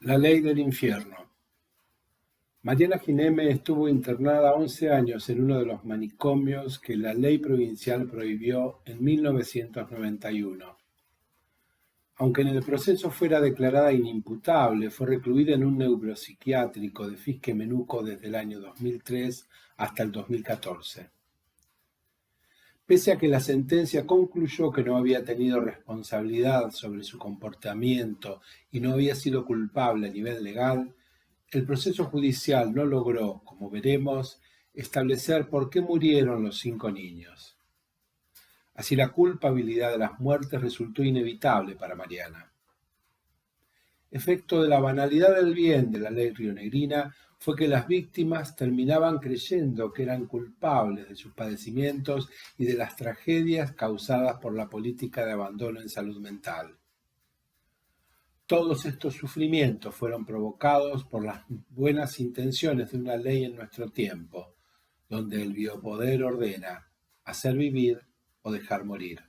La ley del infierno. Mariana Gineme estuvo internada 11 años en uno de los manicomios que la ley provincial prohibió en 1991. Aunque en el proceso fuera declarada inimputable, fue recluida en un neuropsiquiátrico de Fisque-Menuco desde el año 2003 hasta el 2014. Pese a que la sentencia concluyó que no había tenido responsabilidad sobre su comportamiento y no había sido culpable a nivel legal, el proceso judicial no logró, como veremos, establecer por qué murieron los 5 niños. Así la culpabilidad de las muertes resultó inevitable para Mariana. Efecto de la banalidad del bien de la ley rionegrina fue que las víctimas terminaban creyendo que eran culpables de sus padecimientos y de las tragedias causadas por la política de abandono en salud mental. Todos estos sufrimientos fueron provocados por las buenas intenciones de una ley en nuestro tiempo, donde el biopoder ordena hacer vivir o dejar morir.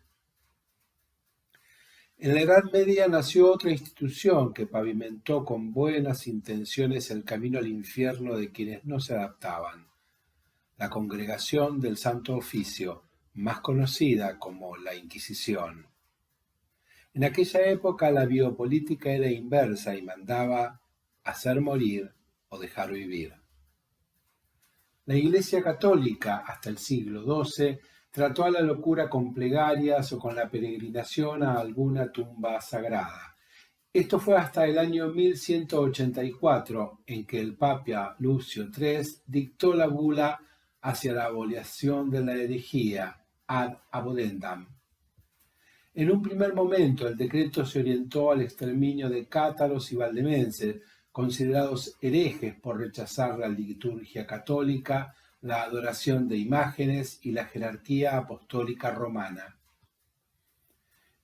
En la Edad Media nació otra institución que pavimentó con buenas intenciones el camino al infierno de quienes no se adaptaban, la Congregación del Santo Oficio, más conocida como la Inquisición. En aquella época la biopolítica era inversa y mandaba hacer morir o dejar vivir. La Iglesia Católica, hasta el siglo XII, trató a la locura con plegarias o con la peregrinación a alguna tumba sagrada. Esto fue hasta el año 1184, en que el Papa Lucio III dictó la bula hacia la abolición de la herejía, ad abodendam. En un primer momento, el decreto se orientó al exterminio de cátaros y valdemenses, considerados herejes por rechazar la liturgia católica, la adoración de imágenes y la jerarquía apostólica romana.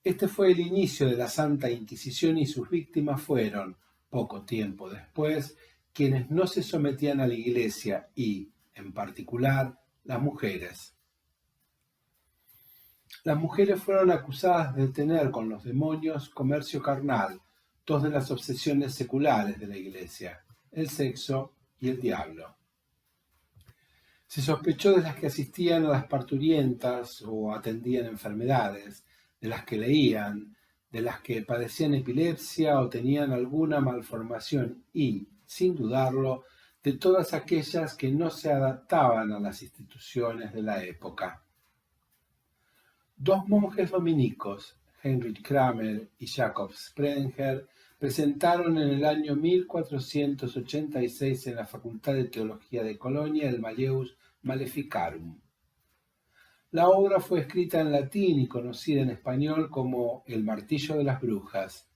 Este fue el inicio de la Santa Inquisición y sus víctimas fueron, poco tiempo después, quienes no se sometían a la Iglesia y, en particular, las mujeres. Las mujeres fueron acusadas de tener con los demonios comercio carnal, dos de las obsesiones seculares de la Iglesia, el sexo y el diablo. Se sospechó de las que asistían a las parturientas o atendían enfermedades, de las que leían, de las que padecían epilepsia o tenían alguna malformación y, sin dudarlo, de todas aquellas que no se adaptaban a las instituciones de la época. Dos monjes dominicos, Heinrich Kramer y Jacob Sprenger, presentaron en el año 1486 en la Facultad de Teología de Colonia el Malleus Maleficarum. La obra fue escrita en latín y conocida en español como El martillo de las brujas.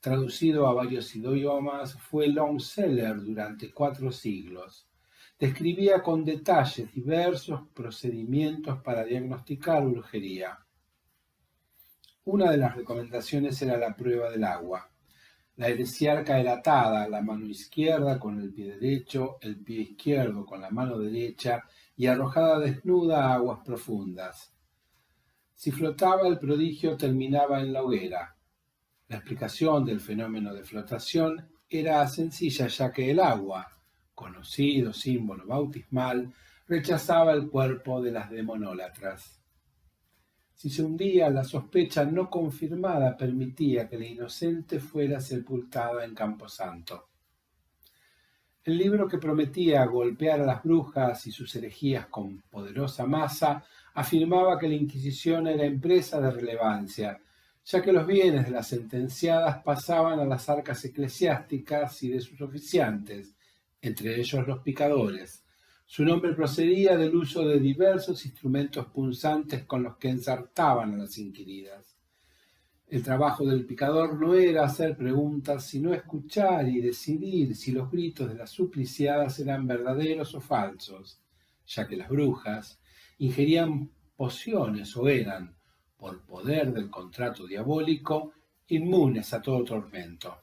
Traducido a varios idiomas, fue long seller durante 4 siglos. Describía con detalles diversos procedimientos para diagnosticar brujería. Una de las recomendaciones era la prueba del agua. La heresiarca era atada, la mano izquierda con el pie derecho, el pie izquierdo con la mano derecha y arrojada desnuda a aguas profundas. Si flotaba, el prodigio terminaba en la hoguera. La explicación del fenómeno de flotación era sencilla, ya que el agua, conocido símbolo bautismal, rechazaba el cuerpo de las demonólatras. Si se hundía, la sospecha no confirmada permitía que la inocente fuera sepultada en Camposanto. El libro que prometía golpear a las brujas y sus herejías con poderosa masa afirmaba que la Inquisición era empresa de relevancia, ya que los bienes de las sentenciadas pasaban a las arcas eclesiásticas y de sus oficiantes, entre ellos los picadores. Su nombre procedía del uso de diversos instrumentos punzantes con los que ensartaban a las inquiridas. El trabajo del picador no era hacer preguntas, sino escuchar y decidir si los gritos de las supliciadas eran verdaderos o falsos, ya que las brujas ingerían pociones o eran, por poder del contrato diabólico, inmunes a todo tormento.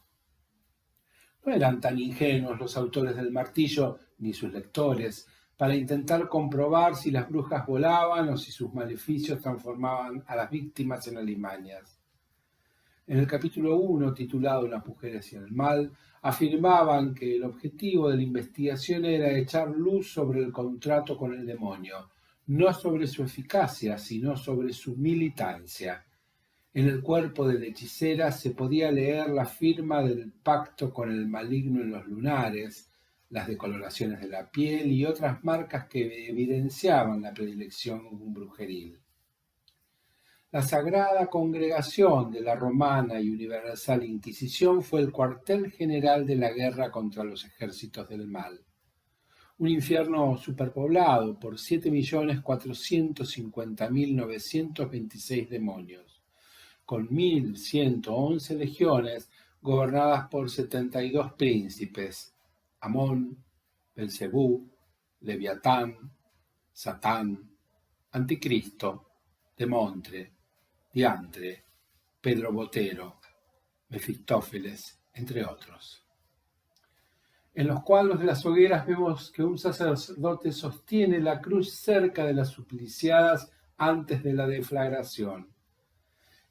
No eran tan ingenuos los autores del martillo ni sus lectores para intentar comprobar si las brujas volaban o si sus maleficios transformaban a las víctimas en alimañas. En el capítulo 1, titulado Las mujeres y el mal, afirmaban que el objetivo de la investigación era echar luz sobre el contrato con el demonio, no sobre su eficacia, sino sobre su militancia. En el cuerpo de la hechicera se podía leer la firma del pacto con el maligno en los lunares, las decoloraciones de la piel y otras marcas que evidenciaban la predilección brujeril. La Sagrada Congregación de la Romana y Universal Inquisición fue el cuartel general de la guerra contra los ejércitos del mal. Un infierno superpoblado por 7.450.926 demonios, con 1.111 legiones gobernadas por 72 príncipes: Amón, Belcebú, Leviatán, Satán, Anticristo, Demontre, Diantre, Pedro Botero, Mefistófeles, entre otros. En los cuadros de las hogueras vemos que un sacerdote sostiene la cruz cerca de las supliciadas antes de la deflagración.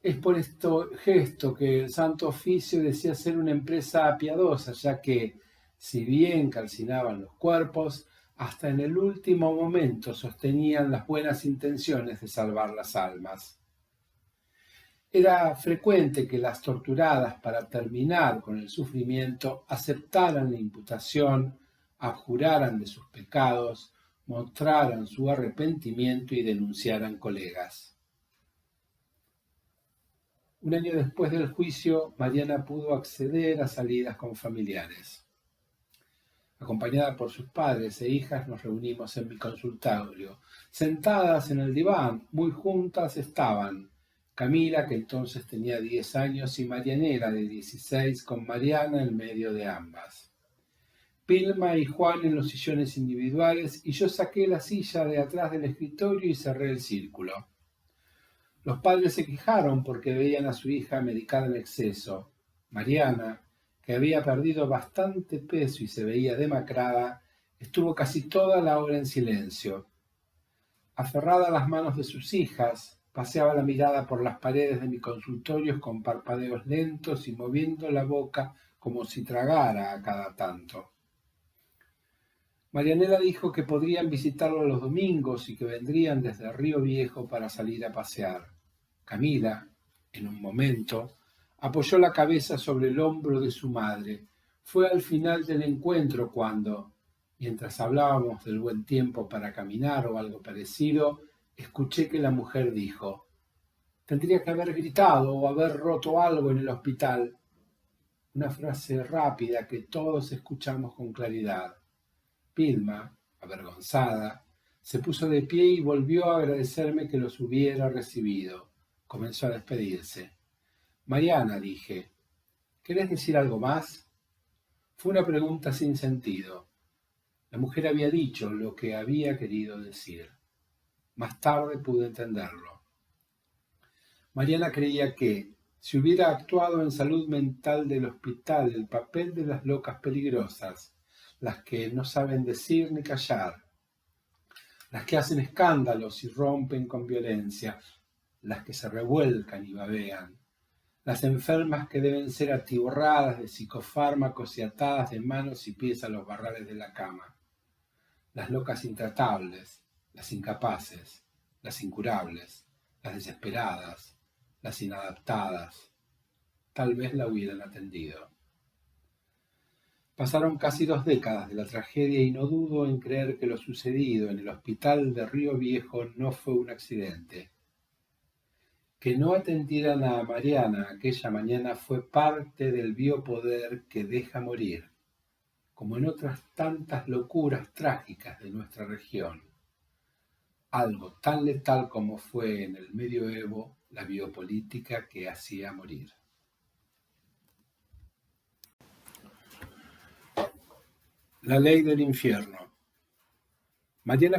Es por este gesto que el Santo Oficio decía ser una empresa piadosa, ya que, si bien calcinaban los cuerpos, hasta en el último momento sostenían las buenas intenciones de salvar las almas. Era frecuente que las torturadas, para terminar con el sufrimiento, aceptaran la imputación, abjuraran de sus pecados, mostraran su arrepentimiento y denunciaran colegas. Un año después del juicio, Mariana pudo acceder a salidas con familiares. Acompañada por sus padres e hijas, nos reunimos en mi consultorio. Sentadas en el diván, muy juntas estaban Camila, que entonces tenía 10 años, y Marianela, de 16, con Mariana en medio de ambas. Pilma y Juan en los sillones individuales, y yo saqué la silla de atrás del escritorio y cerré el círculo. Los padres se quejaron porque veían a su hija medicada en exceso. Mariana, que había perdido bastante peso y se veía demacrada, estuvo casi toda la hora en silencio. Aferrada a las manos de sus hijas, paseaba la mirada por las paredes de mi consultorio con parpadeos lentos y moviendo la boca como si tragara a cada tanto. Marianela dijo que podrían visitarlo los domingos y que vendrían desde Río Viejo para salir a pasear. Camila, en un momento, apoyó la cabeza sobre el hombro de su madre. Fue al final del encuentro cuando, mientras hablábamos del buen tiempo para caminar o algo parecido, escuché que la mujer dijo: «Tendría que haber gritado o haber roto algo en el hospital». Una frase rápida que todos escuchamos con claridad. Pilma, avergonzada, se puso de pie y volvió a agradecerme que los hubiera recibido. Comenzó a despedirse. «Mariana», dije, «¿querés decir algo más?». Fue una pregunta sin sentido. La mujer había dicho lo que había querido decir. Más tarde pude entenderlo. Mariana creía que, si hubiera actuado en salud mental del hospital el papel de las locas peligrosas, las que no saben decir ni callar, las que hacen escándalos y rompen con violencia, las que se revuelcan y babean, las enfermas que deben ser atiborradas de psicofármacos y atadas de manos y pies a los barrales de la cama, las locas intratables, las incapaces, las incurables, las desesperadas, las inadaptadas, tal vez la hubieran atendido. Pasaron casi 2 décadas de la tragedia y no dudo en creer que lo sucedido en el hospital de Río Viejo no fue un accidente. Que no atendieran a Mariana aquella mañana fue parte del biopoder que deja morir, como en otras tantas locuras trágicas de nuestra región. Algo tan letal como fue en el medioevo la biopolítica que hacía morir. La ley del infierno. Mariana